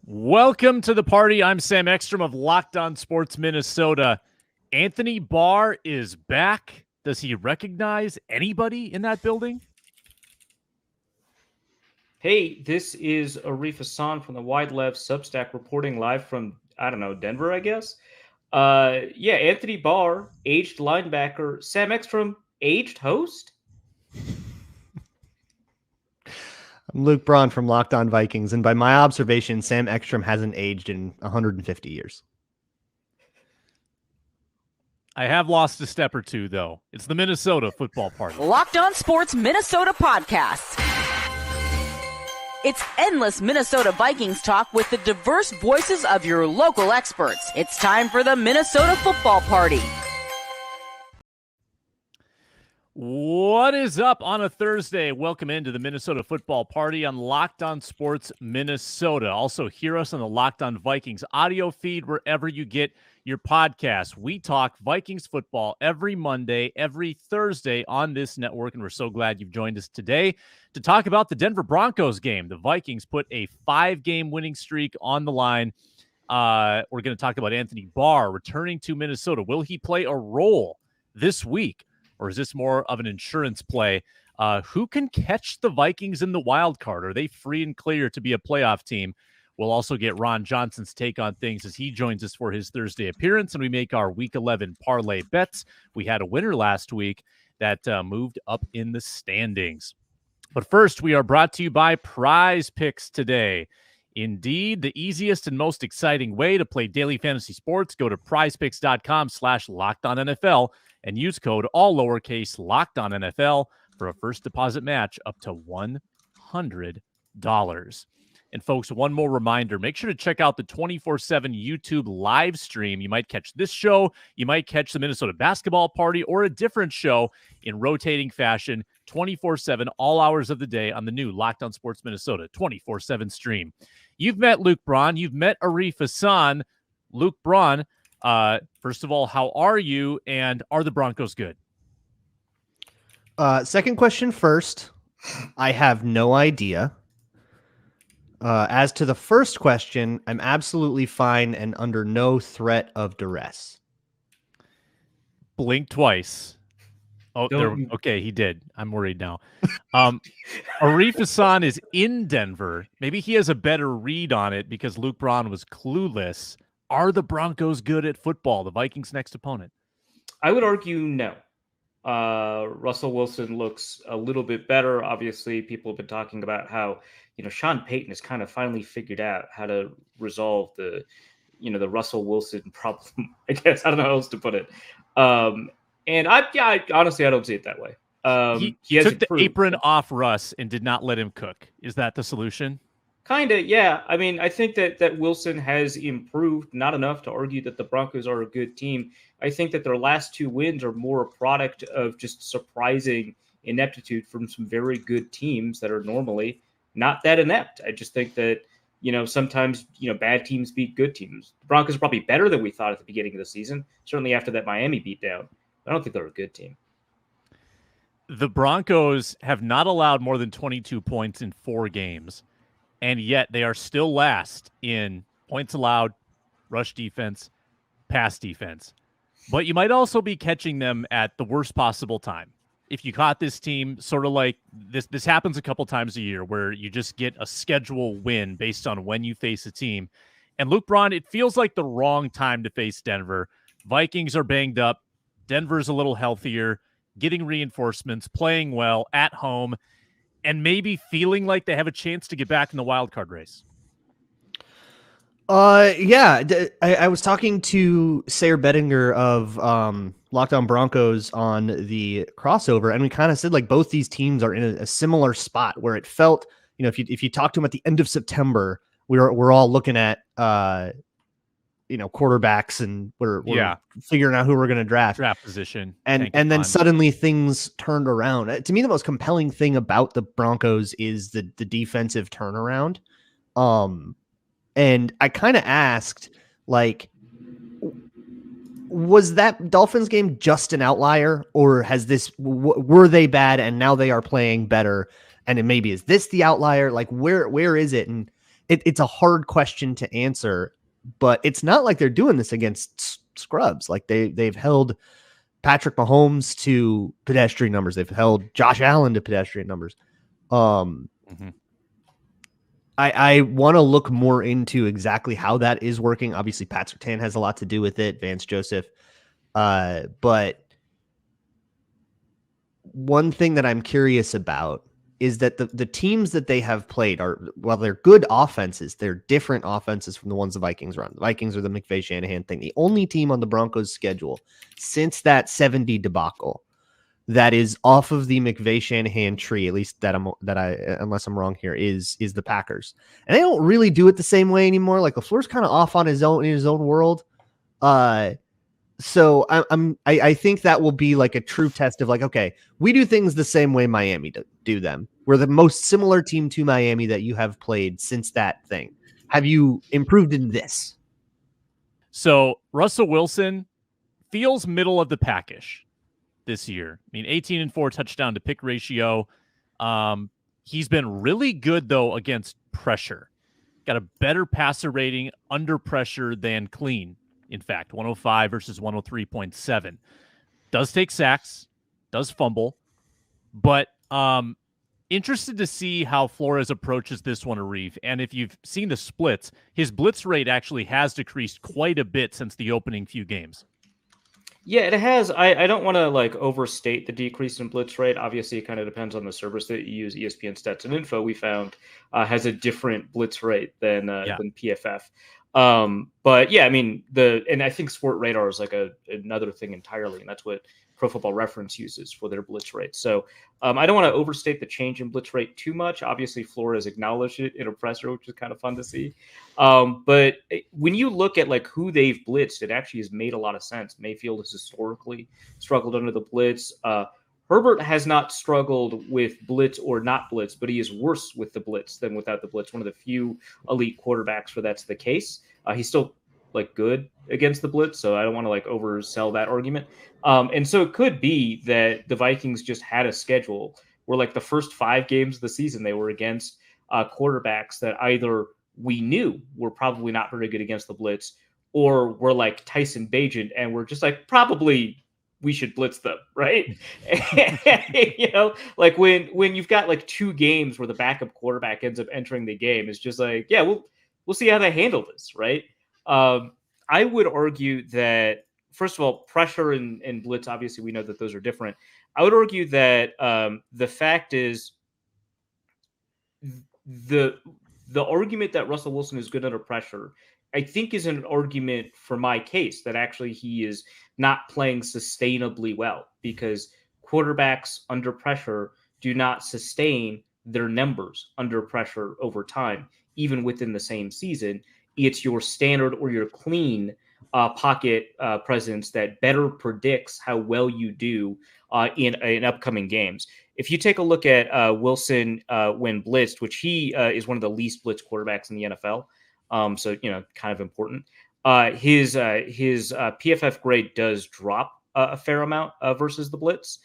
Welcome to the party. I'm Sam Ekstrom of Locked On Sports Minnesota. Anthony Barr is back. Does he recognize anybody in that building? Hey, this is Arif Hasan from the Wide Left Substack reporting live from, Denver, I guess. Anthony Barr, aged linebacker. Sam Ekstrom, aged host? I'm Luke Braun from Locked On Vikings, and by my observation, Sam Ekstrom hasn't aged in 150 years. I have lost a step or two, though. It's the Minnesota football party. Locked On Sports Minnesota podcast. It's endless Minnesota Vikings talk with the diverse voices of your local experts. It's time for the Minnesota football party. What is up on a Thursday? Welcome into the Minnesota football party on Locked On Sports Minnesota. Also, hear us on the Locked On Vikings audio feed wherever you get your podcast. We talk Vikings football every Monday, every Thursday on this network, and we're so glad you've joined us today to talk about the Denver Broncos game. The Vikings put a 5-game winning streak on the line. We're going to talk about Anthony Barr returning to Minnesota. Will he play a role this week? Or is this more of an insurance play? Who can catch the Vikings in the wild card? Are they free and clear to be a playoff team? We'll also get Ron Johnson's take on things as he joins us for his Thursday appearance, and we make our Week 11 parlay bets. We had a winner last week that moved up in the standings. But first, we are brought to you by Prize Picks today. Indeed, the easiest and most exciting way to play daily fantasy sports. Go to prizepicks.com/LockedOnNFL and use code all lowercase LockedOnNFL for a first deposit match up to $100. And folks, one more reminder, make sure to check out the 24/7 YouTube live stream. You might catch this show, you might catch the Minnesota basketball party, or a different show in rotating fashion, 24/7, all hours of the day on the new Locked On Sports Minnesota 24/7 stream. You've met Luke Braun, you've met Arif Hasan. Luke Braun, first of all, how are you, and are the Broncos good? Second question first. I have no idea. As to the first question, I'm absolutely fine and under no threat of duress. Blink twice. Oh, okay, he did. I'm worried now. Arif Hasan is in Denver. Maybe he has a better read on it because Luke Braun was clueless. Are the Broncos good at football, the Vikings' next opponent? I would argue no. Russell Wilson looks a little bit better. Obviously, people have been talking about how, Sean Payton has kind of finally figured out how to resolve the Russell Wilson problem. I guess I don't know how else to put it. And I honestly don't see it that way. He took the apron off Russ and did not let him cook. Is that the solution? Kind of, yeah. I mean, I think that Wilson has improved, not enough to argue that the Broncos are a good team. I think that their last 2 wins are more a product of just surprising ineptitude from some very good teams that are normally not that inept. I just think that, sometimes, bad teams beat good teams. The Broncos are probably better than we thought at the beginning of the season, certainly after that Miami beatdown. I don't think they're a good team. The Broncos have not allowed more than 22 points in 4 games. And yet they are still last in points allowed, rush defense, pass defense. But you might also be catching them at the worst possible time. If you caught this team sort of like this happens a couple times a year where you just get a schedule win based on when you face a team. And Luke Braun, it feels like the wrong time to face Denver. Vikings are banged up. Denver's a little healthier, getting reinforcements, playing well at home, and maybe feeling like they have a chance to get back in the wild card race. I was talking to Sayre Bettinger of Locked On Broncos on the crossover, and we kind of said like both these teams are in a similar spot where it felt, if you talk to them at the end of September, we're all looking at quarterbacks and we're figuring out who we're going to draft position, and then suddenly things turned around. To me, the most compelling thing about the Broncos is the defensive turnaround. And I kind of asked, like, was that Dolphins game just an outlier, or has were they bad and now they are playing better? And maybe is this the outlier? Like, where is it? And it's a hard question to answer, but it's not like they're doing this against scrubs. Like they've held Patrick Mahomes to pedestrian numbers. They've held Josh Allen to pedestrian numbers. I want to look more into exactly how that is working. Obviously, Pat Surtain has a lot to do with it, Vance Joseph. But one thing that I'm curious about is that the teams that they have played are, while they're good offenses, they're different offenses from the ones the Vikings run. The Vikings are the McVay-Shanahan thing. The only team on the Broncos schedule since that 70 debacle that is off of the McVay-Shanahan tree, at least that unless I'm wrong here, is the Packers. And they don't really do it the same way anymore. Like LaFleur's kind of off on his own in his own world. So I think that will be like a true test of like, okay, we do things the same way Miami do them. We're the most similar team to Miami that you have played since that thing. Have you improved in this? So Russell Wilson feels middle of the packish this year. I mean, 18-4 touchdown to pick ratio. He's been really good though against pressure. Got a better passer rating under pressure than clean. In fact, 105 versus 103.7. Does take sacks, does fumble, but interested to see how Flores approaches this one, Arif. And if you've seen the splits, his blitz rate actually has decreased quite a bit since the opening few games. Yeah, it has. I don't want to like overstate the decrease in blitz rate. Obviously, it kind of depends on the service that you use. ESPN Stats and Info, we found, has a different blitz rate than PFF. But yeah, I mean, and I think Sport Radar is like another thing entirely, and that's what Pro Football Reference uses for their blitz rate. So I don't want to overstate the change in blitz rate too much. Obviously, Flores acknowledged it in a presser, which is kind of fun to see. But when you look at like who they've blitzed, it actually has made a lot of sense. Mayfield has historically struggled under the blitz. Herbert has not struggled with blitz or not blitz, but he is worse with the blitz than without the blitz. One of the few elite quarterbacks where that's the case. He's still like good against the blitz, so I don't want to like oversell that argument. And so it could be that the Vikings just had a schedule where like the first 5 games of the season they were against quarterbacks that either we knew were probably not very good against the blitz, or were like Tyson Bagent and we're just like probably we should blitz them, right? You know, like when you've got like 2 games where the backup quarterback ends up entering the game, it's just like, yeah, we'll see how they handle this, right? I would argue that, first of all, pressure and blitz, obviously we know that those are different. I would argue that the fact is the argument that Russell Wilson is good under pressure, I think is an argument for my case that actually he is not playing sustainably well, because quarterbacks under pressure do not sustain their numbers under pressure over time, even within the same season. It's your standard or your clean pocket presence that better predicts how well you do in upcoming games. If you take a look at Wilson when blitzed, which he is one of the least blitzed quarterbacks in the NFL, so kind of important. His PFF grade does drop a fair amount versus the blitz.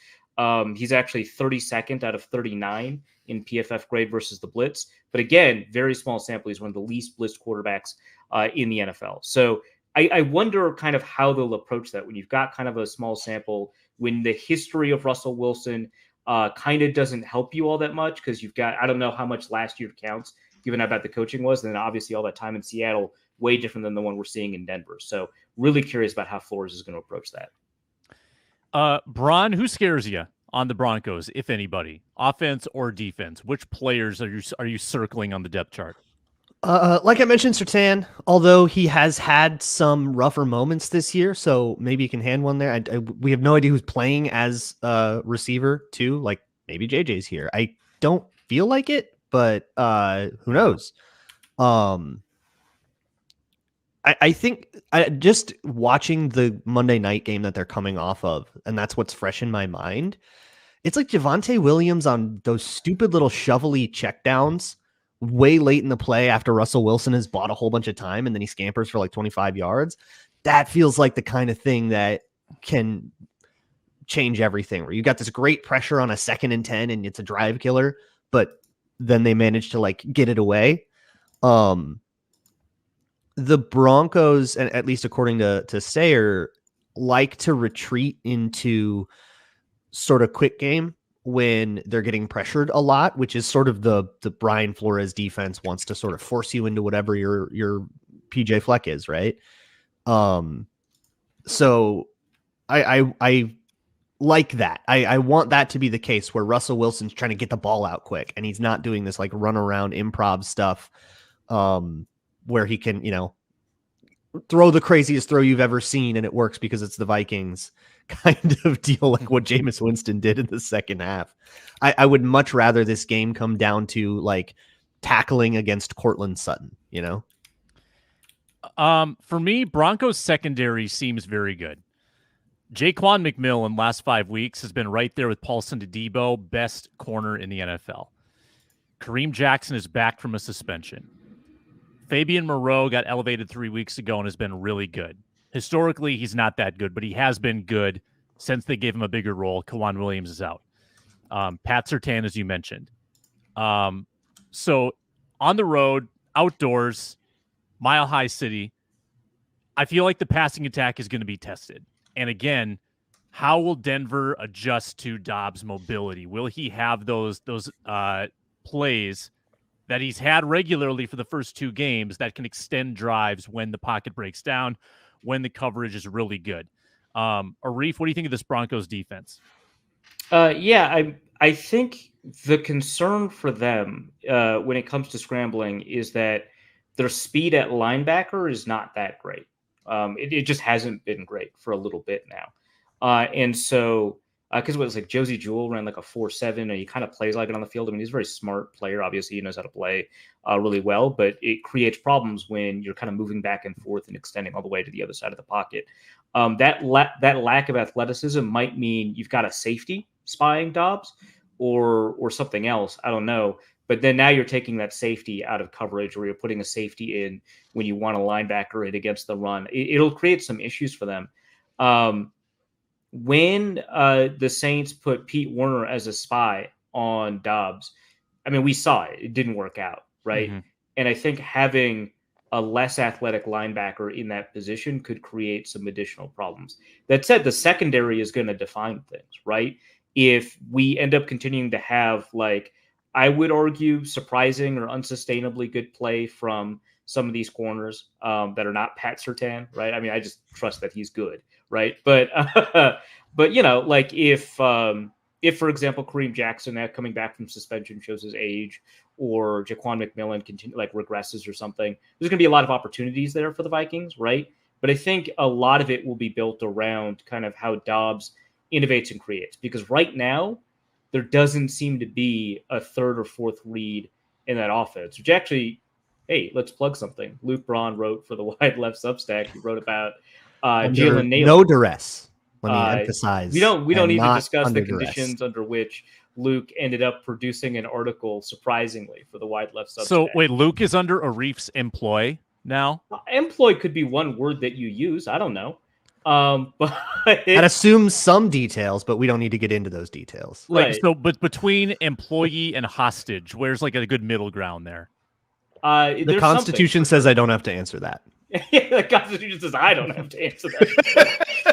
He's actually 32nd out of 39 in PFF grade versus the blitz. But again, very small sample. He's one of the least blitzed quarterbacks in the NFL. So I wonder kind of how they'll approach that when you've got kind of a small sample, when the history of Russell Wilson kind of doesn't help you all that much, because you've got, I don't know how much last year counts, given how bad the coaching was. And then obviously all that time in Seattle, way different than the one we're seeing in Denver. So really curious about how Flores is going to approach that. Braun, who scares you on the Broncos, if anybody, offense or defense? Which players are you circling on the depth chart? Like I mentioned, Surtain, although he has had some rougher moments this year, so maybe you can hand one there. We have no idea who's playing as a receiver too. Like maybe JJ's here. I don't feel like it, but who knows? I think just watching the Monday night game that they're coming off of, and that's what's fresh in my mind. It's like Javonte Williams on those stupid little shovelly checkdowns way late in the play after Russell Wilson has bought a whole bunch of time and then he scampers for like 25 yards. That feels like the kind of thing that can change everything, where you got this great pressure on a 2nd and 10 and it's a drive killer, but then they manage to like get it away. The Broncos, and at least according to Sayer, like to retreat into sort of quick game when they're getting pressured a lot, which is sort of the Brian Flores defense wants to sort of force you into whatever your PJ Fleck is, right? So I like that. I want that to be the case where Russell Wilson's trying to get the ball out quick and he's not doing this like run around improv stuff where he can, throw the craziest throw you've ever seen and it works because it's the Vikings kind of deal, like what Jameis Winston did in the second half. I would much rather this game come down to like tackling against Cortland Sutton, For me, Broncos secondary seems very good. Jaquan McMillan last 5 weeks has been right there with Paulson Adebo, best corner in the NFL. Kareem Jackson is back from a suspension. Fabian Moreau got elevated 3 weeks ago and has been really good. Historically, he's not that good, but he has been good since they gave him a bigger role. Kawan Williams is out. Pat Surtain, as you mentioned. So on the road, outdoors, Mile High City, I feel like the passing attack is going to be tested. And again, how will Denver adjust to Dobbs' mobility? Will he have those plays that he's had regularly for the first 2 games that can extend drives when the pocket breaks down, when the coverage is really good? Arif, what do you think of this Broncos defense? I think the concern for them when it comes to scrambling is that their speed at linebacker is not that great. It just hasn't been great for a little bit now. And so, because it was like Josie Jewell ran like a 4.7 and he kind of plays like it on the field. I mean, he's a very smart player. Obviously, he knows how to play really well, but it creates problems when you're kind of moving back and forth and extending all the way to the other side of the pocket. That lack of athleticism might mean you've got a safety spying Dobbs or something else. I don't know. But then now you're taking that safety out of coverage, or you're putting a safety in when you want a linebacker in against the run. It'll create some issues for them. When the Saints put Pete Werner as a spy on Dobbs, I mean, we saw it. It didn't work out, right? Mm-hmm. And I think having a less athletic linebacker in that position could create some additional problems. That said, the secondary is going to define things, right? If we end up continuing to have, like, I would argue, surprising or unsustainably good play from some of these corners that are not Pat Surtain, right? I mean, I just trust that he's good, right? But like if for example Kareem Jackson now coming back from suspension shows his age, or Jaquan McMillan regresses or something, there's going to be a lot of opportunities there for the Vikings, right? But I think a lot of it will be built around kind of how Dobbs innovates and creates, because right now there doesn't seem to be a third or fourth read in that offense, which actually, hey, let's plug something. Luke Braun wrote for the Wide Left Substack. He wrote about Jalen Nailor. No duress. Let me emphasize. We don't need to discuss the conditions under which Luke ended up producing an article, surprisingly, for the Wide Left Substack. So wait, Luke is under Arif's employ now? Employ could be one word that you use. I don't know. But that assumes some details, but we don't need to get into those details. Like, right. So, but between employee and hostage, where's like a good middle ground there? The Constitution says I don't have to answer that. Yeah, the Constitution says I don't have to answer that.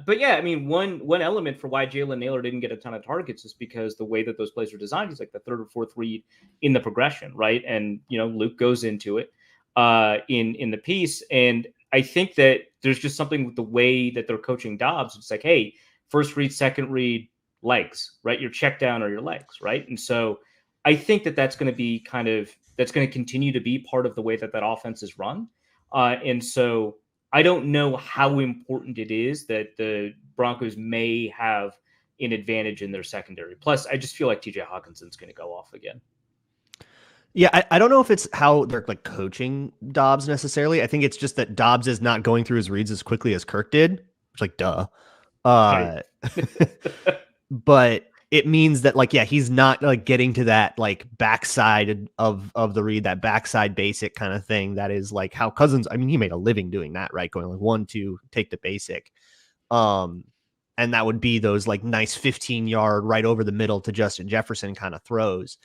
But yeah, I mean, one element for why Jalen Nailor didn't get a ton of targets is because the way that those plays are designed, he's like the third or fourth read in the progression, right? And Luke goes into it in the piece, and I think that there's just something with the way that they're coaching Dobbs. It's like, hey, first read, second read, legs, right? Your check down or your legs, right? And so I think that that's going to continue to be part of the way that offense is run. And so I don't know how important it is that the Broncos may have an advantage in their secondary. Plus, I just feel like TJ Hawkinson's going to go off again. Yeah, I don't know if it's how they're like coaching Dobbs necessarily. I think it's just that Dobbs is not going through his reads as quickly as Kirk did. It's like, duh. But it means that, like, yeah, he's not like getting to that like backside of the read, that backside basic kind of thing. That is like how Cousins, I mean, he made a living doing that, right? Going like 1-2, take the basic. And that would be those like nice 15-yard right over the middle to Justin Jefferson kind of throws.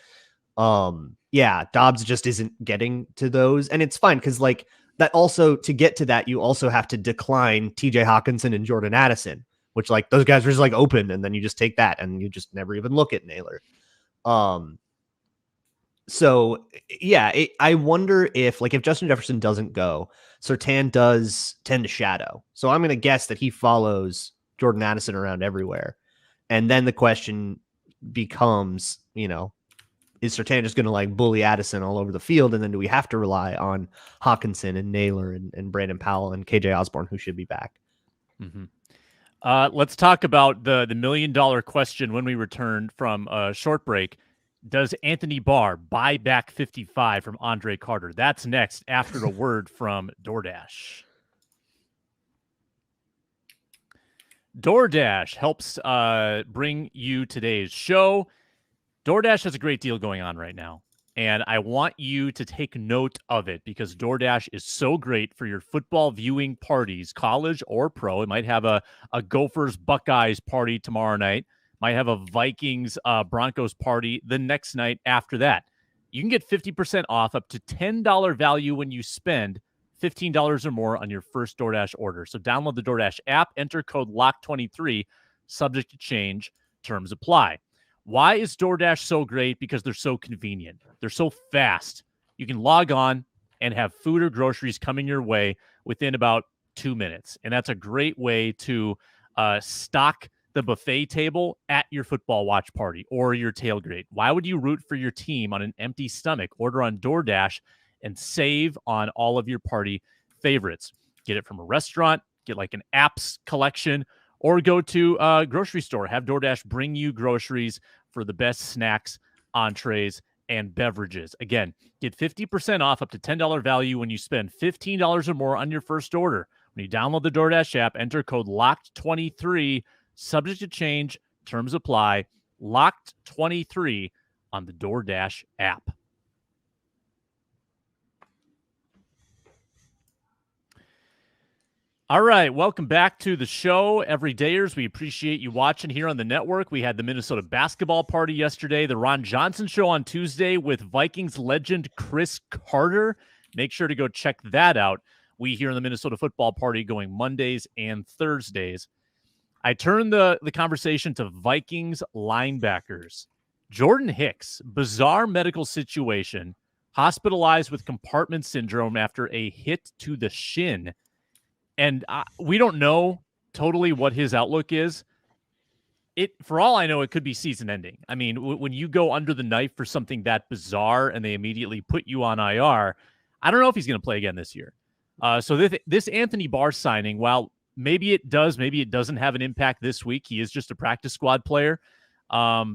Yeah, Dobbs just isn't getting to those, and it's fine because like that also to get to that, you also have to decline TJ Hawkinson and Jordan Addison, which like those guys are just like open, and then you just take that and you just never even look at Naylor. So yeah, I wonder if like if Justin Jefferson doesn't go, Surtain does tend to shadow. So I'm going to guess that he follows Jordan Addison around everywhere. And then the question becomes, is Surtain just going to like bully Addison all over the field? And then do we have to rely on Hawkinson and Naylor and Brandon Powell and KJ Osborne, who should be back? Mm-hmm. Let's talk about the $1 million question when we return from a short break. Does Anthony Barr buy back 55 from Andre Carter? That's next after a word from DoorDash. DoorDash helps bring you today's show. DoorDash has a great deal going on right now, and I want you to take note of it because DoorDash is so great for your football viewing parties, college or pro. It might have a Gophers Buckeyes party tomorrow night. Might have a Vikings Broncos party the next night after that. You can get 50% off up to $10 value when you spend $15 or more on your first DoorDash order. So download the DoorDash app, enter code LOCK23, subject to change, terms apply. Why is DoorDash so great? Because they're so convenient. They're so fast. You can log on and have food or groceries coming your way within about 2 minutes. And that's a great way to stock the buffet table at your football watch party or your tailgate. Why would you root for your team on an empty stomach? Order on DoorDash and save on all of your party favorites. Get it from a restaurant, get like an apps collection, or go to a grocery store. Have DoorDash bring you groceries for the best snacks, entrees, and beverages. Again, get 50% off up to $10 value when you spend $15 or more on your first order. When you download the DoorDash app, enter code LOCKED23, subject to change, terms apply, LOCKED23 on the DoorDash app. All right, welcome back to the show, everydayers. We appreciate you watching here on the network. We had the Minnesota basketball party yesterday, the Ron Johnson show on Tuesday with Vikings legend Chris Carter. Make sure to go check that out. We here in the Minnesota football party going Mondays and Thursdays. I turn the conversation to Vikings linebackers. Jordan Hicks, bizarre medical situation, hospitalized with compartment syndrome after a hit to the shin. And we don't know totally what his outlook is. For all I know, it could be season ending. I mean, when you go under the knife for something that bizarre and they immediately put you on IR, I don't know if he's going to play again this year. So this Anthony Barr signing, while maybe it does, maybe it doesn't have an impact this week. He is just a practice squad player. That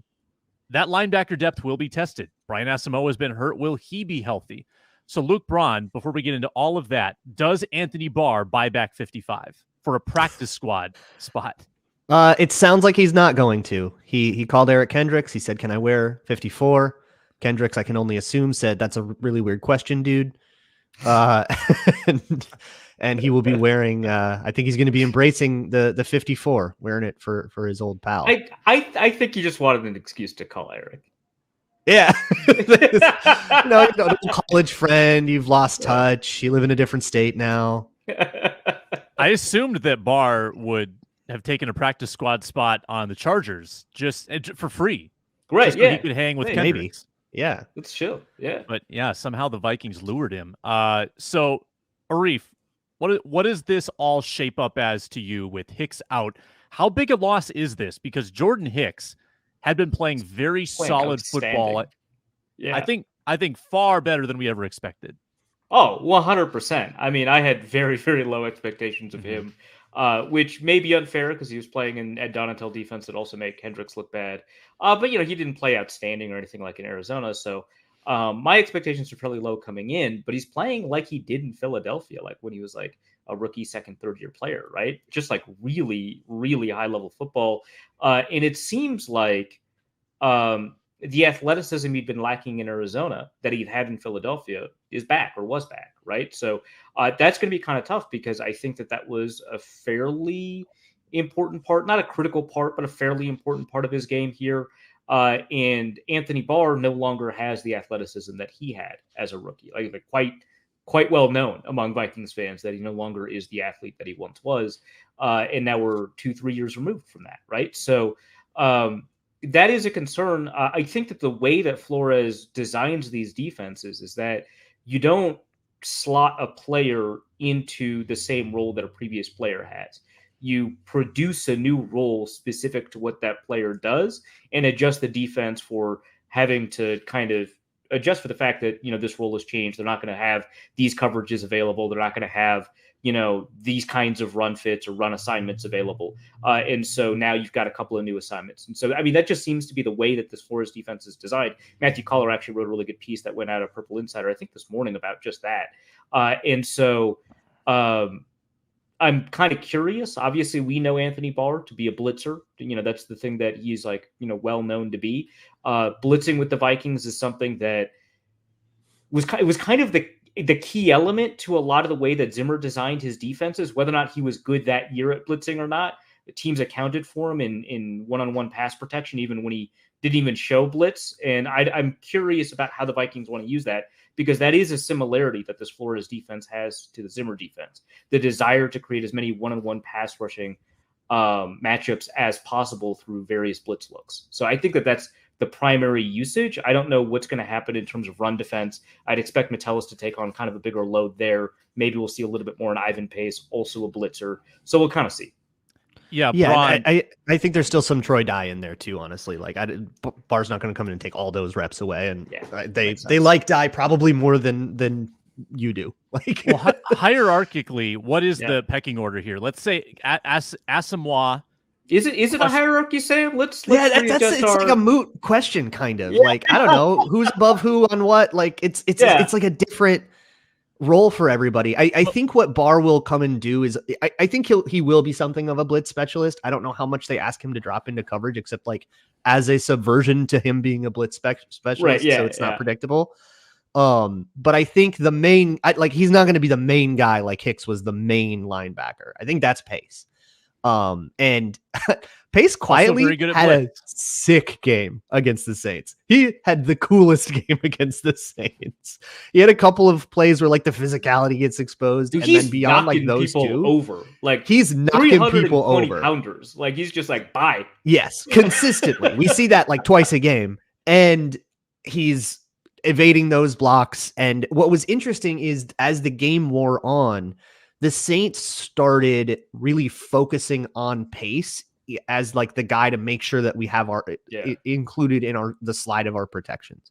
linebacker depth will be tested. Brian Asamoah has been hurt. Will he be healthy? So Luke Braun, before we get into all of that, does Anthony Barr buy back 55 for a practice squad spot? It sounds like he's not going to. He called Eric Kendricks. He said, "Can I wear 54?" Kendricks, I can only assume, said, "That's a really weird question, dude." And he will be wearing, I think he's going to be embracing the 54, wearing it for his old pal. I think he just wanted an excuse to call Eric. Yeah. No, college friend, you've lost touch. You live in a different state now. I assumed that Barr would have taken a practice squad spot on the Chargers just for free. Great, so he could hang with Kendricks. Maybe. Yeah. Let's chill. Yeah. But yeah, somehow the Vikings lured him. So Arif, what does this all shape up as to you with Hicks out? How big a loss is this? Because Jordan Hicks had been playing very solid football. Yeah. I think far better than we ever expected. Oh, 100%. I mean, I had very, very low expectations of him, which may be unfair because he was playing in Ed Donatel defense that also made Kendricks look bad. But, he didn't play outstanding or anything like in Arizona. So my expectations are fairly low coming in, but he's playing like he did in Philadelphia, like when he was like a rookie, second, third year player, right? Just like really, really high level football. And it seems like the athleticism he'd been lacking in Arizona that he'd had in Philadelphia is back or was back, right? So that's going to be kind of tough because I think that was a fairly important part, not a critical part, but a fairly important part of his game here. And Anthony Barr no longer has the athleticism that he had as a rookie. Like quite well known among Vikings fans that he no longer is the athlete that he once was. And now we're 2-3 years removed from that, right? So that is a concern. I think that the way that Flores designs these defenses is that you don't slot a player into the same role that a previous player has. You produce a new role specific to what that player does and adjust the defense for having to kind of adjust for the fact that, this role has changed. They're not going to have these coverages available. They're not going to have, these kinds of run fits or run assignments available. And so now you've got a couple of new assignments. And so, that just seems to be the way that this Flores defense is designed. Matthew Collar actually wrote a really good piece that went out of Purple Insider, I think this morning, about just that. And so I'm kind of curious. Obviously, we know Anthony Barr to be a blitzer. That's the thing that he's well known to be. Blitzing with the Vikings is something that was kind of the key element to a lot of the way that Zimmer designed his defenses. Whether or not he was good that year at blitzing or not, the teams accounted for him in one-on-one pass protection, even when he didn't even show blitz. And I'm curious about how the Vikings want to use that, because that is a similarity that this Flores defense has to the Zimmer defense. The desire to create as many one-on-one pass rushing matchups as possible through various blitz looks. So I think that that's the primary usage. I don't know what's going to happen in terms of run defense. I'd expect Metellus to take on kind of a bigger load there. Maybe we'll see a little bit more in Ivan Pace, also a blitzer. So we'll kind of see. Yeah, Braun. I think there's still some Troy Dye in there too, honestly. Barr's not going to come in and take all those reps away, and they like Dye probably more than you do. Hierarchically, what is the pecking order here? Let's say Asamoah. Is it a hierarchy, Sam? Let's it's like a moot question, kind of. I don't know who's above who on what. It's like a different role for everybody. I think what Barr will come and do is I think he will be something of a blitz specialist. I don't know how much they ask him to drop into coverage, except as a subversion to him being a blitz specialist. Right, so it's not predictable. But I think the main, he's not going to be the main guy like Hicks was the main linebacker. I think that's Pace. And Pace quietly had a sick game against the Saints. He had the coolest game against the Saints. He had a couple of plays where the physicality gets exposed, and then beyond those two over, he's knocking people over. Pounders. He's just bye. Yes, consistently. We see that twice a game, and he's evading those blocks. And what was interesting is as the game wore on, the Saints started really focusing on Pace as the guy to make sure that we have our included in the slide of our protections.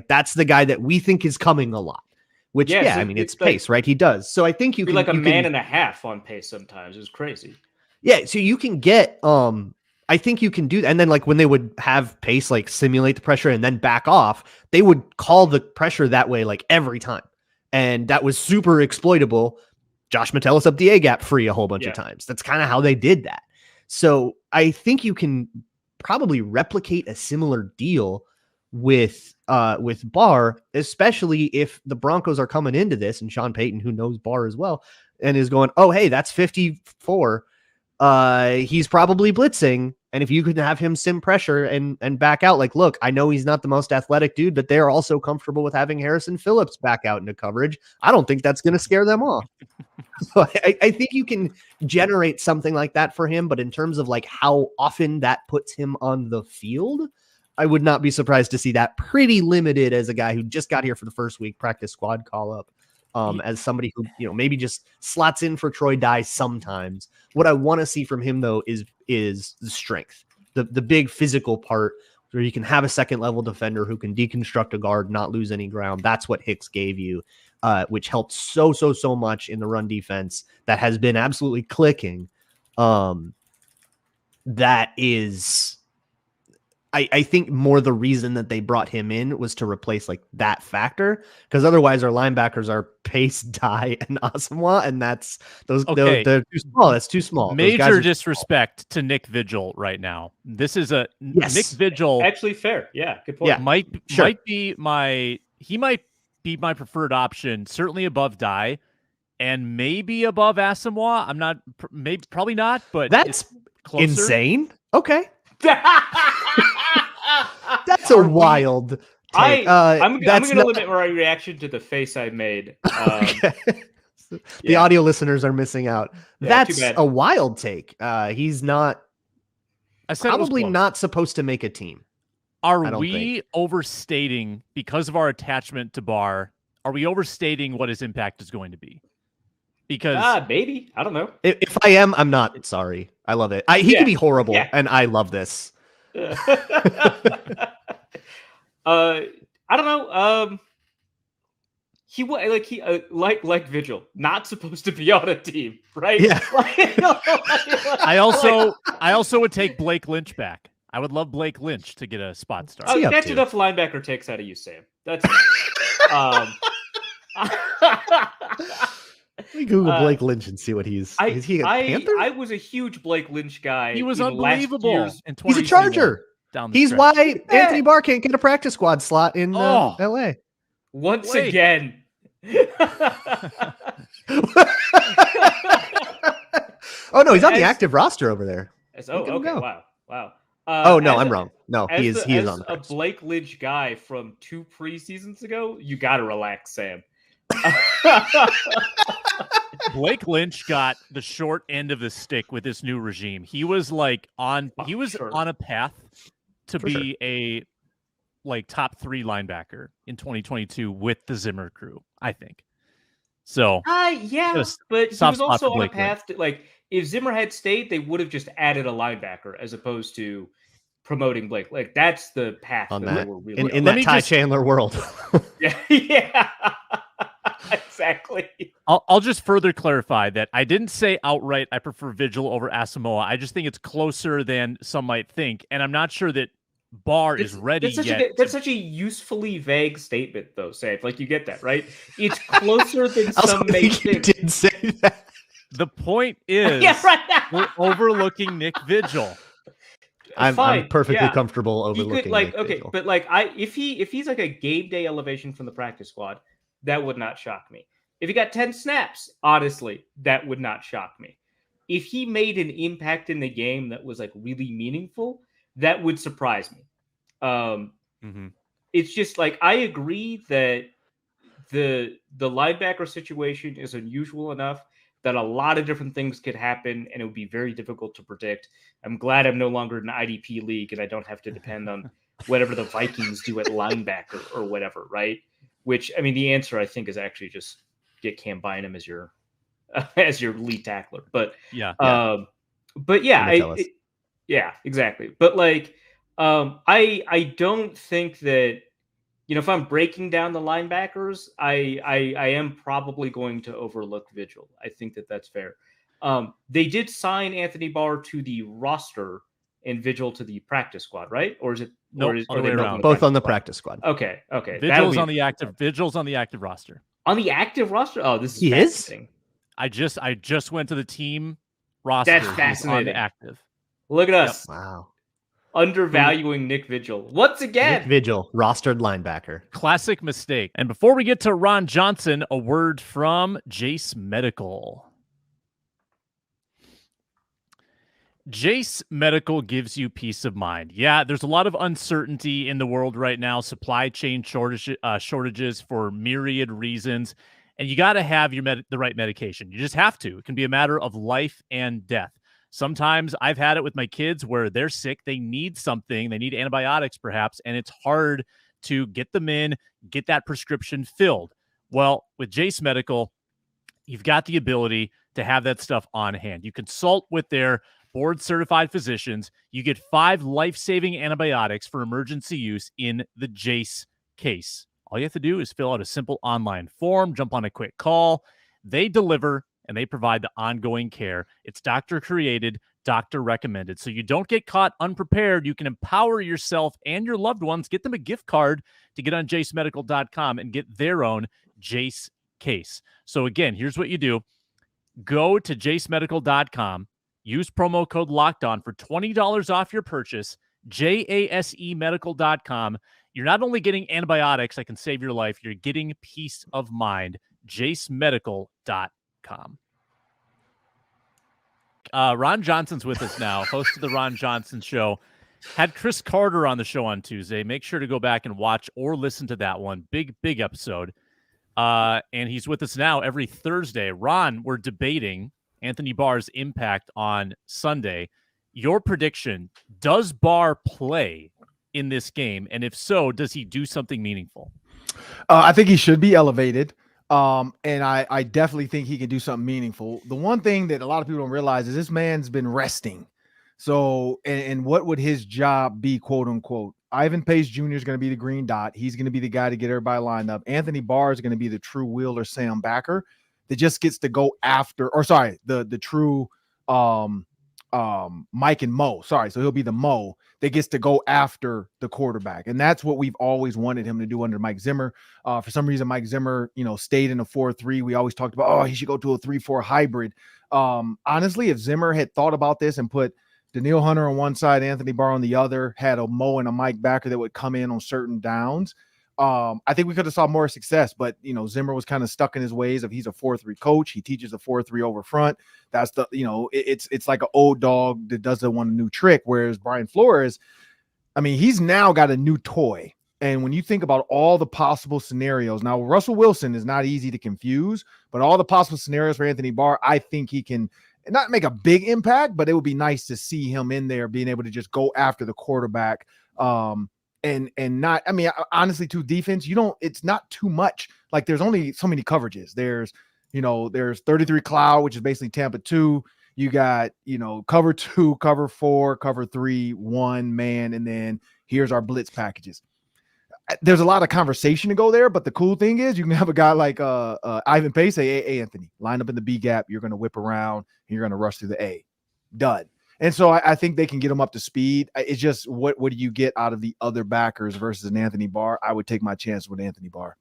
That's the guy that we think is coming a lot, which, it's Pace, right? He does. So I think you can a man and a half on Pace sometimes. It's crazy. Yeah. So you can get, I think you can do that. And then when they would have Pace simulate the pressure and then back off, they would call the pressure that way every time. And that was super exploitable. Josh Metellus up the A-gap free a whole bunch of times. That's kind of how they did that. So I think you can probably replicate a similar deal with Barr, especially if the Broncos are coming into this, and Sean Payton, who knows Barr as well, and is going, oh, hey, that's 54. He's probably blitzing. And if you could have him sim pressure and back out, look, I know he's not the most athletic dude, but they're also comfortable with having Harrison Phillips back out into coverage. I don't think that's going to scare them off. So I think you can generate something like that for him. But in terms of how often that puts him on the field, I would not be surprised to see that pretty limited as a guy who just got here for the first week, practice squad call up. As somebody who, maybe just slots in for Troy Dye sometimes. What I want to see from him, though, is the strength, the big physical part where you can have a second level defender who can deconstruct a guard, not lose any ground. That's what Hicks gave you, which helped so much in the run defense that has been absolutely clicking. That is... I think more the reason that they brought him in was to replace that factor, because otherwise our linebackers are Pace, Dye, and Asamoah, and that's they're too small. That's too small. Major disrespect to Nick Vigil right now. This is Nick Vigil. Actually, fair. Yeah, good point. Yeah, might be my preferred option. Certainly above Dye, and maybe above Asamoah. I'm not. Probably not. But that's insane. Okay. That's a wild take. I'm going to limit my reaction to the face I made. Okay. The audio listeners are missing out. Yeah, That's a wild take. He's not. I said probably not supposed to make a team. Are we overstating, because of our attachment to Barr, are we overstating what his impact is going to be? Because maybe. I don't know. If I am, I'm not sorry. I love it. He can be horrible, and I love this. I don't know. He like Vigil, not supposed to be on a team, right? Yeah. I also would take Blake Lynch back. I would love Blake Lynch to get a spot start. That's enough linebacker takes out of you, Sam. That's we Google Blake Lynch and see what is he a Panther? I was a huge Blake Lynch guy. He was unbelievable. He's a Charger. He's why Anthony Barr can't get a practice squad slot in LA. Once again. Oh no, he's on the active roster over there. Okay. Wow. I'm wrong. No, he is on a Blake Lynch guy from 2 preseasons ago. You got to relax, Sam. Blake Lynch got the short end of the stick with this new regime. He was on a path to be a top 3 linebacker in 2022 with the Zimmer crew, I think. So but he was also on a path to if Zimmer had stayed, they would have just added a linebacker as opposed to promoting Blake. That's the path on that that. we're really in that Ty Chandler world. yeah. Exactly. I'll just further clarify that I didn't say outright I prefer Vigil over Asamoah. I just think it's closer than some might think, and I'm not sure that Barr is ready yet. That's such a usefully vague statement, though, Sam. You get that, right? It's closer than some may think. You did say that. The point is, we're overlooking Nick Vigil. I'm perfectly comfortable overlooking. Nick Vigil. But if he's a game day elevation from the practice squad, that would not shock me. If he got 10 snaps, honestly, that would not shock me. If he made an impact in the game that was really meaningful, that would surprise me. It's just I agree that the linebacker situation is unusual enough that a lot of different things could happen and it would be very difficult to predict. I'm glad I'm no longer in an IDP league and I don't have to depend on whatever the Vikings do at linebacker or whatever, right? Which, the answer I think is actually just get Cam Bynum as your lead tackler. But exactly. But I don't think that if I'm breaking down the linebackers, I am probably going to overlook Vigil. I think that's fair. They did sign Anthony Barr to the roster and Vigil to the practice squad, right? Or is it? No, both on the practice squad. Okay. Vigil's on the active roster. On the active roster? Oh, this is fascinating. I just went to the team roster. That's fascinating. On active. Look at us. Yep. Wow. Undervaluing Nick Vigil. Once again. Nick Vigil, rostered linebacker. Classic mistake. And before we get to Ron Johnson, a word from Jase Medical. Jase Medical gives you peace of mind. Yeah, there's a lot of uncertainty in the world right now, supply chain shortages for myriad reasons, and you got to have the right medication. You just have to. It can be a matter of life and death. Sometimes I've had it with my kids where they're sick, they need something, they need antibiotics perhaps, and it's hard to get them in, get that prescription filled. Well, with Jase Medical, you've got the ability to have that stuff on hand. You consult with their board-certified physicians. You get 5 life-saving antibiotics for emergency use in the Jase Case. All you have to do is fill out a simple online form, jump on a quick call. They deliver, and they provide the ongoing care. It's doctor-created, doctor-recommended. So you don't get caught unprepared. You can empower yourself and your loved ones. Get them a gift card to get on jasemedical.com and get their own Jase Case. So again, here's what you do. Go to jasemedical.com. Use promo code LOCKEDON for $20 off your purchase, jasemedical.com. You're not only getting antibiotics that can save your life, you're getting peace of mind, jasemedical.com. Ron Johnson's with us now, host of the Ron Johnson Show. Had Chris Carter on the show on Tuesday. Make sure to go back and watch or listen to that one. Big episode. And he's with us now every Thursday. Ron, we're debating Anthony Barr's impact on Sunday. Your prediction, does Barr play in this game? And if so, does he do something meaningful? I think he should be elevated. And I definitely think he can do something meaningful. The one thing that a lot of people don't realize is this man's been resting. So, and what would his job be, quote unquote? Ivan Pace Jr. is going to be the green dot. He's going to be the guy to get everybody lined up. Anthony Barr is going to be the true Will or Sam backer that just gets to go after, or sorry, the true Mike and Mo. Sorry. So he'll be the Mo that gets to go after the quarterback. And that's what we've always wanted him to do under Mike Zimmer. For some reason, Mike Zimmer, stayed in a 4-3. We always talked about, he should go to a 3-4 hybrid. Honestly, if Zimmer had thought about this and put Daniil Hunter on one side, Anthony Barr on the other, had a Mo and a Mike backer that would come in on certain downs, I think we could have saw more success. But, Zimmer was kind of stuck in his ways of he's a 4-3 coach. He teaches a 4-3 over front. That's the, it's like an old dog that doesn't want a new trick. Whereas Brian Flores, he's now got a new toy. And when you think about all the possible scenarios, now Russell Wilson is not easy to confuse, but all the possible scenarios for Anthony Barr, I think he can not make a big impact, but it would be nice to see him in there being able to just go after the quarterback. And not, honestly, to defense, it's not too much. Like there's only so many coverages. There's 33 cloud, which is basically Tampa 2. You got, cover 2, cover 4, cover 3, 1 man. And then here's our blitz packages. There's a lot of conversation to go there, but the cool thing is you can have a guy like Ivan Pace say, hey, Anthony, line up in the B gap. You're going to whip around and you're going to rush through the A. Done. And so I think they can get him up to speed. It's just what do you get out of the other backers versus an Anthony Barr? I would take my chance with Anthony Barr.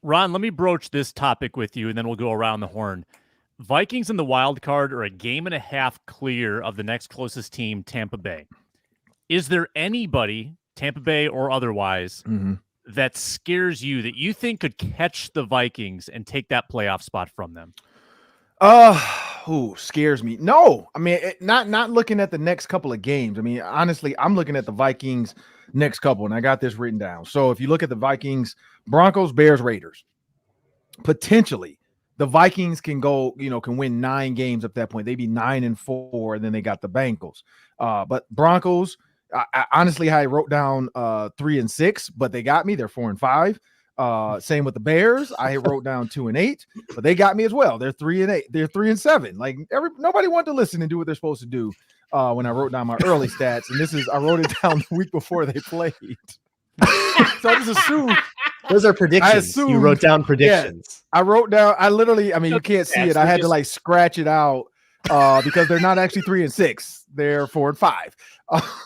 Ron, let me broach this topic with you, and then we'll go around the horn. Vikings in the wild card are a game and a half clear of the next closest team, Tampa Bay. Is there anybody, Tampa Bay or otherwise, that scares you that you think could catch the Vikings and take that playoff spot from them? Scares me. No, not looking at the next couple of games. Honestly, I'm looking at the Vikings next couple, and I got this written down. So if you look at the Vikings, Broncos, Bears, Raiders, potentially the Vikings can go, can win 9 games at that point. They'd be 9-4, and then they got the Bengals. But Broncos, honestly, I wrote down 3-6, but they got me. They're 4-5. Same with the Bears. I wrote down 2-8, but they got me as well. They're 3-8. They're 3-7. Like nobody wanted to listen and do what they're supposed to do. When I wrote down my early stats, and I wrote it down the week before they played. So I just assume those are predictions. You wrote down predictions. Yeah, I wrote down. I literally, you can't see it. I had to scratch it out because they're not actually 3-6. They're 4-5.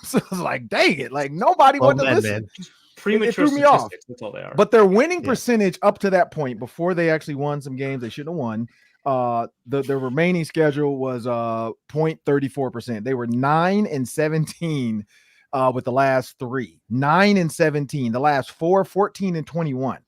So I was like, dang it! Like nobody wanted to listen. Man. Premature it threw me off. That's all they are. But their winning percentage up to that point, before they actually won some games they shouldn't have won, the remaining schedule was 0.34%. They were 9-17 with the last 3. 9-17. The last 4, 14-21.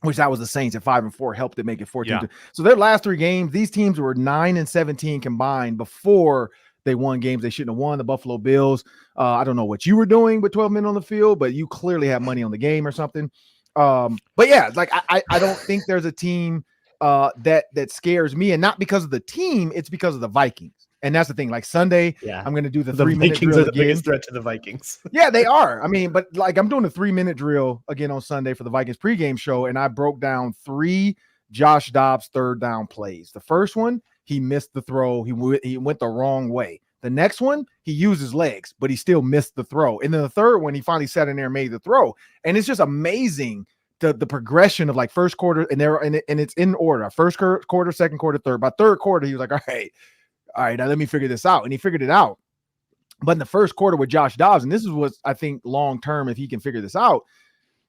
Which that was the Saints at 5-4, helped it make it 14. Yeah. So their last 3 games, these teams were 9-17 combined before they won games they shouldn't have won. The Buffalo Bills. I don't know what you were doing with 12 men on the field, but you clearly had money on the game or something. But yeah, I don't think there's a team that scares me, and not because of the team, it's because of the Vikings. And that's the thing. Like Sunday, I'm going to do the 3-minute drill are the biggest threat to the Vikings. Yeah, they are. But I'm doing a 3-minute drill again on Sunday for the Vikings pregame show, and I broke down 3 Josh Dobbs third down plays. The first one, he missed the throw. He went the wrong way. The next one, he used his legs, but he still missed the throw. And then the third one, he finally sat in there and made the throw. And it's just amazing the progression of first quarter, and it's in order. First quarter, second quarter, third. By third quarter, he was like, all right, now let me figure this out. And he figured it out. But in the first quarter with Josh Dobbs, and this is what I think long term, if he can figure this out,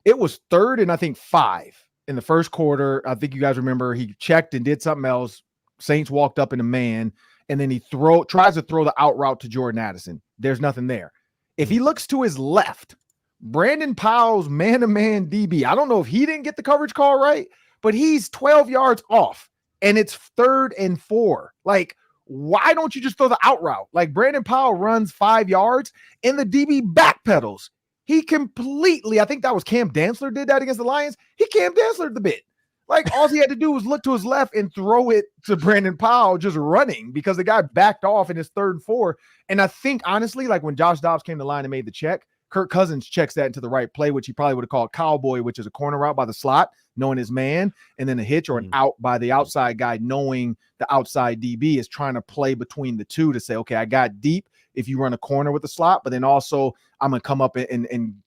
it was 3rd and I think 5 in the first quarter. I think you guys remember he checked and did something else. Saints walked up in a man, and then he tries to throw the out route to Jordan Addison. There's nothing there. If he looks to his left, Brandon Powell's man-to-man DB, I don't know if he didn't get the coverage call right, but he's 12 yards off, and it's 3rd and 4. Like, why don't you just throw the out route? Like Brandon Powell runs 5 yards and the DB backpedals. He completely, I think that was Cam Dantzler did that against the Lions. He Cam Dantzlered the bit. Like all he had to do was look to his left and throw it to Brandon Powell just running because the guy backed off in his 3rd and 4. And I think honestly, like when Josh Dobbs came to the line and made the check, Kirk Cousins checks that into the right play, which he probably would have called cowboy, which is a corner route by the slot, knowing his man, and then a hitch or an out by the outside guy, knowing the outside DB is trying to play between the two to say, okay, I got deep if you run a corner with the slot, but then also I'm going to come up and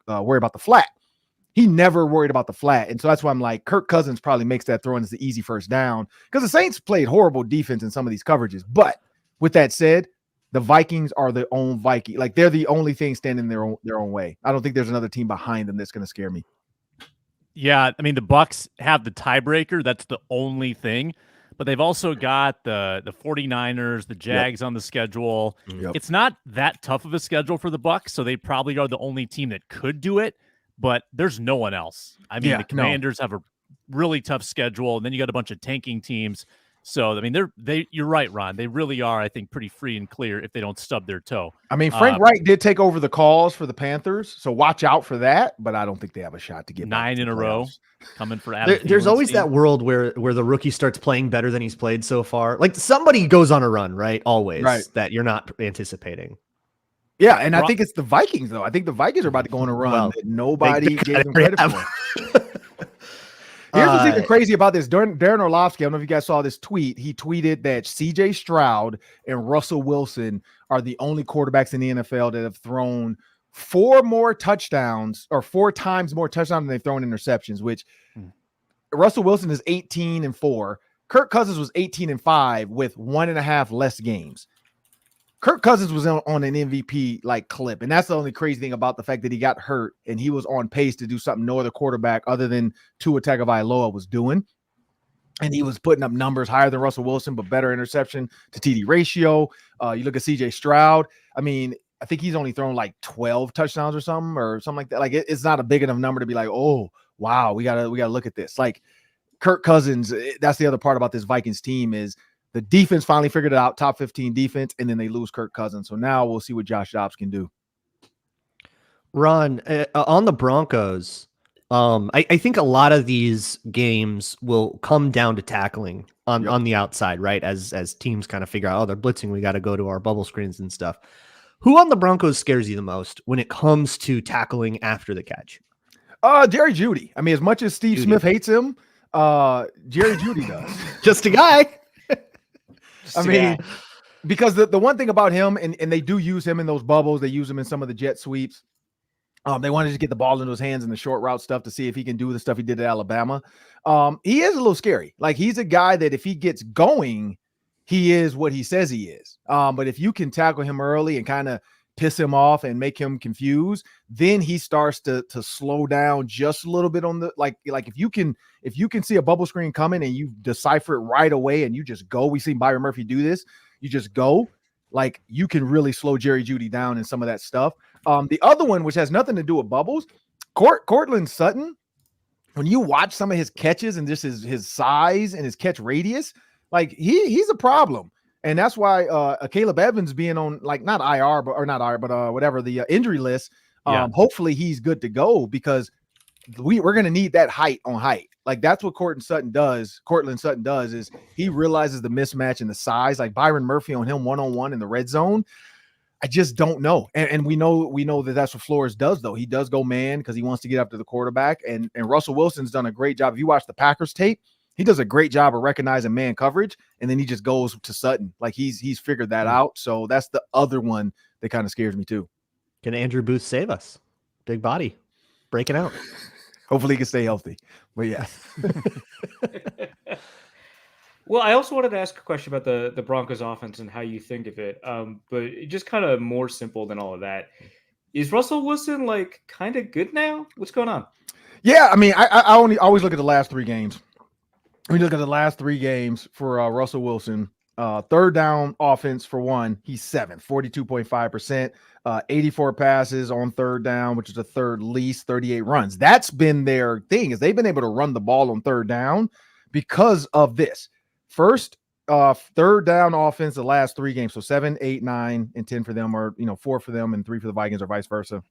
worry about the flat. He never worried about the flat. And so that's why I'm like, Kirk Cousins probably makes that throw and it's the easy first down because the Saints played horrible defense in some of these coverages. But with that said, the Vikings are their own Viking. Like they're the only thing standing their own way. I don't think there's another team behind them that's going to scare me. Yeah, I mean, the Bucs have the tiebreaker. That's the only thing. But they've also got the 49ers, the Jags on the schedule. It's not that tough of a schedule for the Bucs, so they probably are the only team that could do it. But there's no one else. I mean, the Commanders have a really tough schedule, and then you got a bunch of tanking teams. So, I mean, you're right, Ron. They really are, I think, pretty free and clear if they don't stub their toe. I mean, Frank Wright did take over the calls for the Panthers, so watch out for that. But I don't think they have a shot to get 9 in a row coming for Adam. There's always that world where the rookie starts playing better than he's played so far. Like somebody goes on a run, right? Always, that you're not anticipating. Yeah, and I think it's the Vikings, though. I think the Vikings are about to go on a run that nobody gave them credit for. Here's what's even crazy about this. Darren Orlovsky, I don't know if you guys saw this tweet. He tweeted that C.J. Stroud and Russell Wilson are the only quarterbacks in the NFL that have thrown 4 times more touchdowns than they've thrown interceptions, which Russell Wilson is 18-4. Kirk Cousins was 18-5 with 1.5 less games. Kirk Cousins was on an MVP like clip, and that's the only crazy thing about the fact that he got hurt and he was on pace to do something no other quarterback other than Tua Tagovailoa was doing. And he was putting up numbers higher than Russell Wilson, but better interception to TD ratio. You look at CJ Stroud. I mean, I think he's only thrown like 12 touchdowns or something like that. Like it's not a big enough number to be like, oh wow, we gotta look at this. Like Kirk Cousins, that's the other part about this Vikings team is the defense finally figured it out, top 15 defense, and then they lose Kirk Cousins. So now we'll see what Josh Dobbs can do. Ron, on the Broncos, I think a lot of these games will come down to tackling on the outside, right? As teams kind of figure out, they're blitzing, we got to go to our bubble screens and stuff. Who on the Broncos scares you the most when it comes to tackling after the catch? Jerry Jeudy. I mean, as much as Steve Smith hates him, Jerry Jeudy does. Just a guy. I mean, because the one thing about him, and they do use him in those bubbles, they use him in some of the jet sweeps. They wanted to get the ball into his hands in the short route stuff to see if he can do the stuff he did at Alabama. He is a little scary. Like he's a guy that if he gets going, he is what he says he is. But if you can tackle him early and kind of piss him off and make him confused, then he starts to slow down just a little bit on the like if you can see a bubble screen coming and you decipher it right away and you just go. We've seen Byron Murphy do this. You just go, like you can really slow Jerry Jeudy down in some of that stuff. The other one, which has nothing to do with bubbles, Cortland Sutton, when you watch some of his catches and just his size and his catch radius, like he's a problem. And that's why Caleb Evans being on like not IR, but whatever the injury list. Hopefully he's good to go because we're going to need that height on height. Like that's what Cortland Sutton does is he realizes the mismatch in the size. Like Byron Murphy on him one-on-one in the red zone. I just don't know. And we know that that's what Flores does though. He does go man because he wants to get up to the quarterback. And Russell Wilson's done a great job. If you watch the Packers tape, he does a great job of recognizing man coverage, and then he just goes to Sutton. Like he's figured that out. So that's the other one that kind of scares me too. Can Andrew Booth save us? Big body, breaking out. Hopefully he can stay healthy. But yeah. Well, I also wanted to ask a question about the Broncos offense and how you think of it. But just kind of more simple than all of that. Is Russell Wilson like kind of good now? What's going on? Yeah, I mean, I always look at the last 3 games. When you look at the last 3 games for Russell Wilson, third down offense for one, he's 7th, 42.5%, 84 passes on third down, which is the third least, 38 runs. That's been their thing is they've been able to run the ball on third down because of this. First, third down offense the last 3 games. So 7, 8, 9, and 10 for them, or 4 for them and 3 for the Vikings, or vice versa.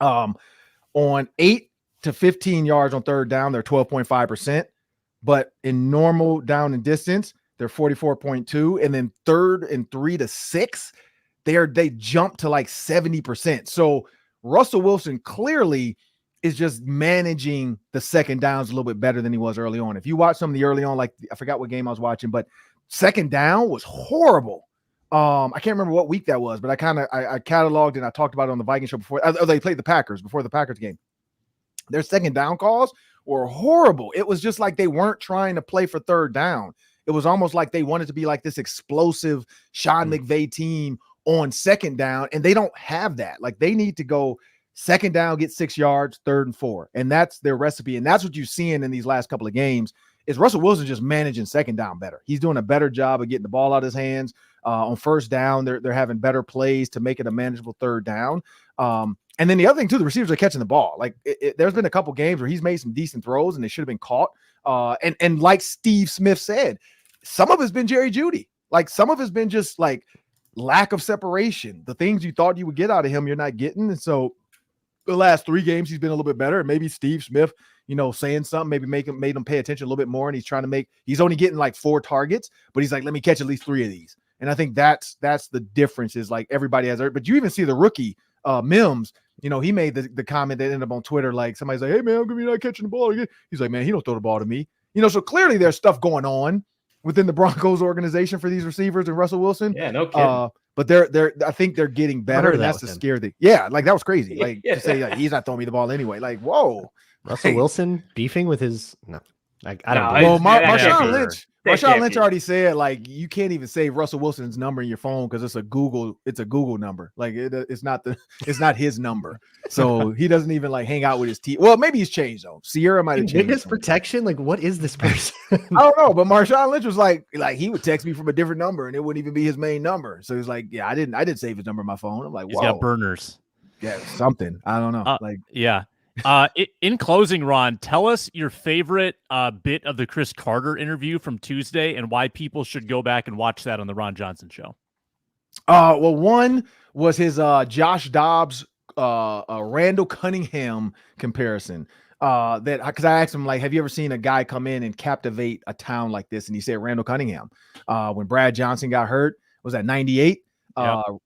On 8 to 15 yards on third down, they're 12.5%. But in normal down and distance, they're 44.2. And then 3rd and 3 to 6, they jump to like 70%. So Russell Wilson clearly is just managing the second downs a little bit better than he was early on. If you watch some of the early on, like I forgot what game I was watching, but second down was horrible. I can't remember what week that was, but I cataloged and I talked about it on the Vikings show before. They played the Packers before the Packers game. Their second down calls were horrible. It was just like they weren't trying to play for third down. It was almost like they wanted to be like this explosive Sean McVay team on second down, and they don't have that. Like they need to go second down, get 6 yards, 3rd and 4. And that's their recipe. And that's what you're seeing in these last couple of games is Russell Wilson just managing second down better. He's doing a better job of getting the ball out of his hands. On first down, they're having better plays to make it a manageable third down. And then the other thing too, the receivers are catching the ball. Like there's been a couple games where he's made some decent throws and they should have been caught. And like Steve Smith said, some of it's been Jerry Jeudy. Like some of it's been just like lack of separation. The things you thought you would get out of him, you're not getting. And so the last 3 games, he's been a little bit better. And maybe Steve Smith, saying something, maybe made him pay attention a little bit more. And he's only getting like 4 targets, but he's like, let me catch at least 3 of these. And I think that's the difference is like everybody has, but you even see the rookie Mims, he made the comment that ended up on Twitter. Like somebody's like, hey man, how come you're not catching the ball again? He's like, man, he don't throw the ball to me. So clearly there's stuff going on within the Broncos organization for these receivers and Russell Wilson. Yeah, no kidding. But I think they're getting better, and that's the scary thing. Yeah, like that was crazy. Like to say like, he's not throwing me the ball anyway. Like, whoa, Russell Wilson beefing with his I don't know. Well, Marshawn Lynch already said like you can't even save Russell Wilson's number in your phone because it's a Google number. Like it's not his number, so he doesn't even like hang out with his team. Well, maybe he's changed though. Sierra might have changed. Biggest protection. Like what is this person? I don't know, but Marshawn Lynch was like he would text me from a different number and it wouldn't even be his main number. So he's like, yeah, I didn't save his number on my phone. I'm like, he's got burners. Yeah, something. I don't know. Yeah. In closing, Ron, tell us your favorite bit of the Chris Carter interview from Tuesday and why people should go back and watch that on the Ron Johnson Show. Well, one was his Josh Dobbs, Randall Cunningham comparison. That because I asked him like, have you ever seen a guy come in and captivate a town like this? And he said Randall Cunningham. When Brad Johnson got hurt, was that 98?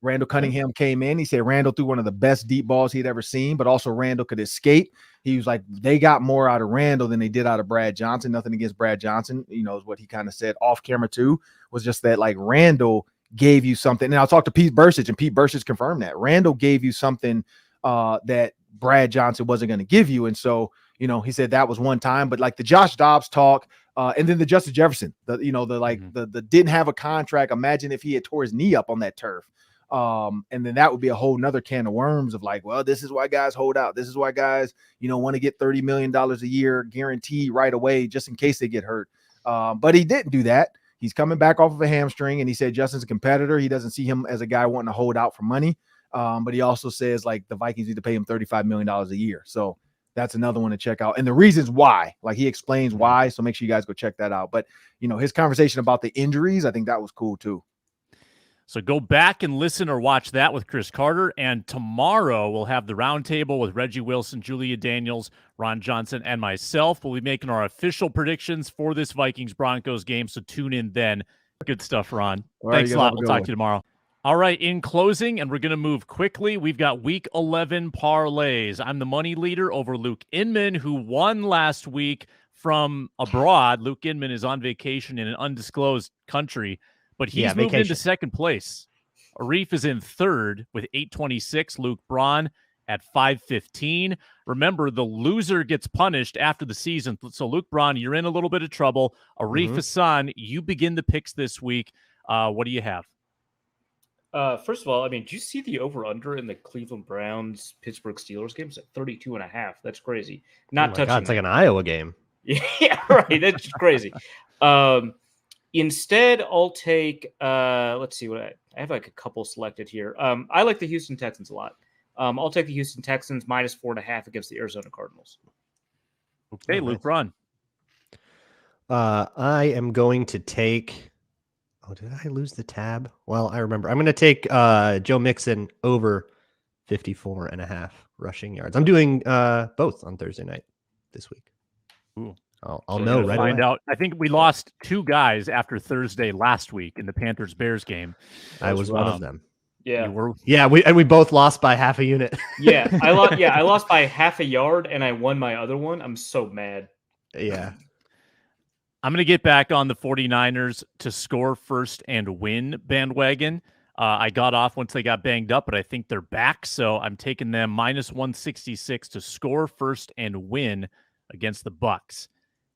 Randall Cunningham came in. He said Randall threw one of the best deep balls he'd ever seen, but also Randall could escape. He was like, they got more out of Randall than they did out of Brad Johnson. Nothing against Brad Johnson, is what he kind of said off camera too, was just that like Randall gave you something. And I'll talk to Pete Burcich, and Pete Burcich confirmed that Randall gave you something that Brad Johnson wasn't going to give you. And so, he said that was one time, but like the Josh Dobbs talk, and then the Justin Jefferson, the didn't have a contract. Imagine if he had tore his knee up on that turf. And then that would be a whole nother can of worms of like, well, this is why guys hold out. This is why guys, want to get $30 million a year guaranteed right away, just in case they get hurt. But he didn't do that. He's coming back off of a hamstring, and he said Justin's a competitor. He doesn't see him as a guy wanting to hold out for money. But he also says like the Vikings need to pay him $35 million a year. So that's another one to check out. And the reasons why, like he explains why. So make sure you guys go check that out. But, his conversation about the injuries, I think that was cool too. So go back and listen or watch that with Chris Carter. And tomorrow we'll have the roundtable with Reggie Wilson, Julia Daniels, Ron Johnson, and myself. We'll be making our official predictions for this Vikings-Broncos game. So tune in then. Good stuff, Ron. Thanks a lot. We'll talk to you tomorrow. All right, in closing, and we're going to move quickly, we've got Week 11 parlays. I'm the money leader over Luke Inman, who won last week from abroad. Luke Inman is on vacation in an undisclosed country, but he's moved into second place. Arif is in third with 826. Luke Braun at 515. Remember, the loser gets punished after the season. So, Luke Braun, you're in a little bit of trouble. Arif Hasan, you begin the picks this week. What do you have? First of all, did you see the over-under in the Cleveland Browns Pittsburgh Steelers game? It's at 32.5. That's crazy. Not touching. God, it's like an Iowa game. Yeah, right. That's just crazy. Instead, I'll take. Let's see what I have. Like a couple selected here. I like the Houston Texans a lot. I'll take the Houston Texans minus 4.5 against the Arizona Cardinals. Okay, Luke, run. I am going to take Oh, did I lose the tab? Well, I remember. I'm going to take Joe Mixon over 54.5 rushing yards. I'm doing both on Thursday night this week. Ooh. I'll know right find away. out. I think we lost 2 guys after Thursday last week in the Panthers-Bears game. I was one of them. Yeah. We both lost by half a unit. I lost by half a yard and I won my other one. I'm so mad. Yeah. I'm going to get back on the 49ers to score first and win bandwagon. I got off once they got banged up, but I think they're back. So I'm taking them minus 166 to score first and win against the Bucs.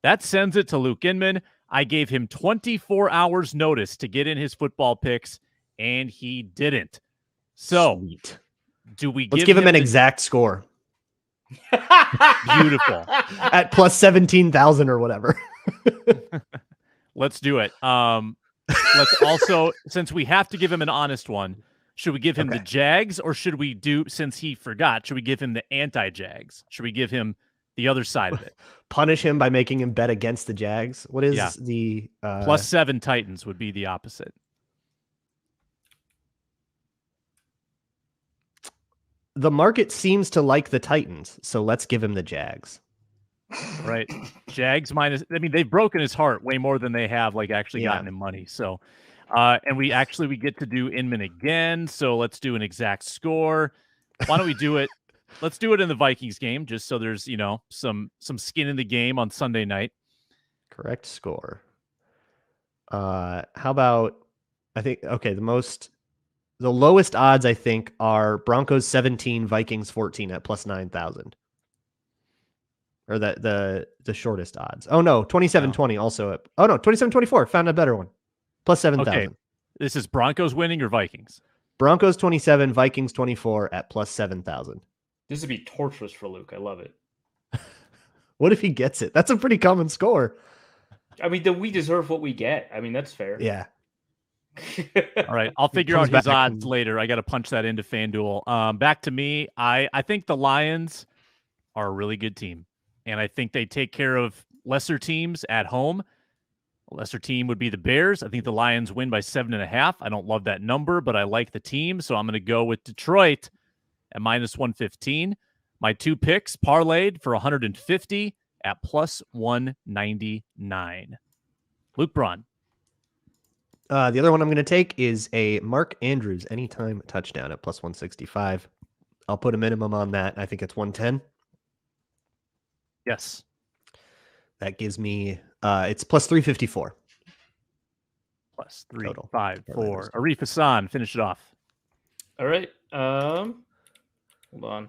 That sends it to Luke Inman. I gave him 24 hours notice to get in his football picks, and he didn't. So Sweet. Let's give him an exact score. Beautiful. At plus 17,000 or whatever. Let's do it. Let's also, since we have to give him an honest one, should we give him the Jags, or should we since he forgot, should we give him the anti-Jags? Should we give him the other side of it? Punish him by making him bet against the Jags? What is the... +7 Titans would be the opposite. The market seems to like the Titans, so let's give him the Jags. Right. Jags minus, I mean, they've broken his heart way more than they have actually gotten him money. So, and we get to do Inman again. So let's do an exact score. Why don't we do it? Let's do it in the Vikings game, just so there's, some skin in the game on Sunday night. Correct score. How about, I think, the lowest odds, I think, are Broncos 17, Vikings 14 at plus 9,000. Or the shortest odds. Oh, no, 27-20 also. 27-24. Found a better one. Plus 7,000. Okay. This is Broncos winning or Vikings? Broncos 27, Vikings 24 at plus 7,000. This would be torturous for Luke. I love it. What if he gets it? That's a pretty common score. I mean, then we deserve what we get. I mean, that's fair. Yeah. All right. I'll figure out his odds later. I got to punch that into FanDuel. Back to me. I think the Lions are a really good team, and I think they take care of lesser teams at home. A lesser team would be the Bears. I think the Lions win by 7.5. I don't love that number, but I like the team, so I'm going to go with Detroit at minus 115. My 2 picks parlayed for 150 at plus 199. Luke Braun. The other one I'm going to take is a Mark Andrews anytime touchdown at plus 165. I'll put a minimum on that. I think it's 110. Yes. That gives me, it's plus 354. Plus 354. Arif Hasan, finish it off. All right. Hold on.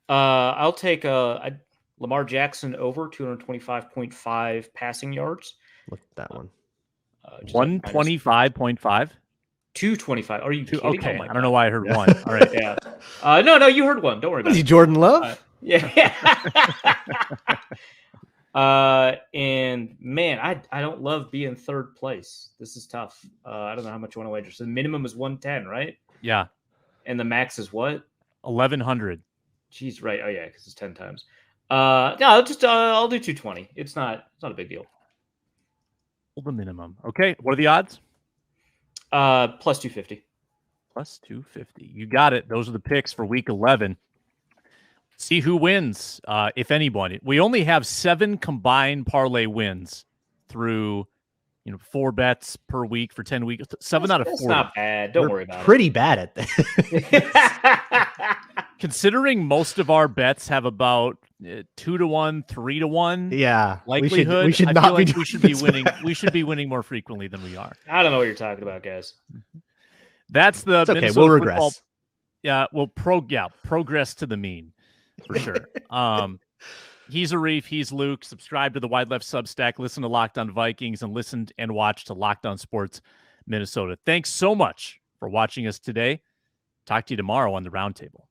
I'll take Lamar Jackson over 225.5 passing yards. Look at that one. 125.5? 225. Are you kidding? Okay. I don't know why I heard 1. All right. Yeah. No, you heard 1. Don't worry about it. Is he Jordan Love? Yeah. And man, I don't love being third place. This is tough. I don't know how much you want to wager. So the minimum is 110, right? Yeah. And the max is what? 1,100. Jeez, right. Oh yeah, because it's 10 times. No, I'll do 220. It's not a big deal. The minimum. Okay. What are the odds? Plus 250. Plus 250. You got it. Those are the picks for week 11. See who wins, if anyone. We only have 7 combined parlay wins through, 4 bets per week for 10 weeks. 7 out of 4. That's not bad. Don't worry about it. Pretty bad at that. Considering most of our bets have about 2-1, 3-1. Yeah, likelihood. We should not be. We should be winning. We should be winning more frequently than we are. I don't know what you're talking about, guys. That's the. It's okay. We'll regress. Football, yeah, we'll progress to the mean for sure. He's Arif. He's Luke. Subscribe to the Wide Left Substack. Listen to Locked On Vikings and listen and watch to Locked On Sports Minnesota. Thanks so much for watching us today. Talk to you tomorrow on the Roundtable.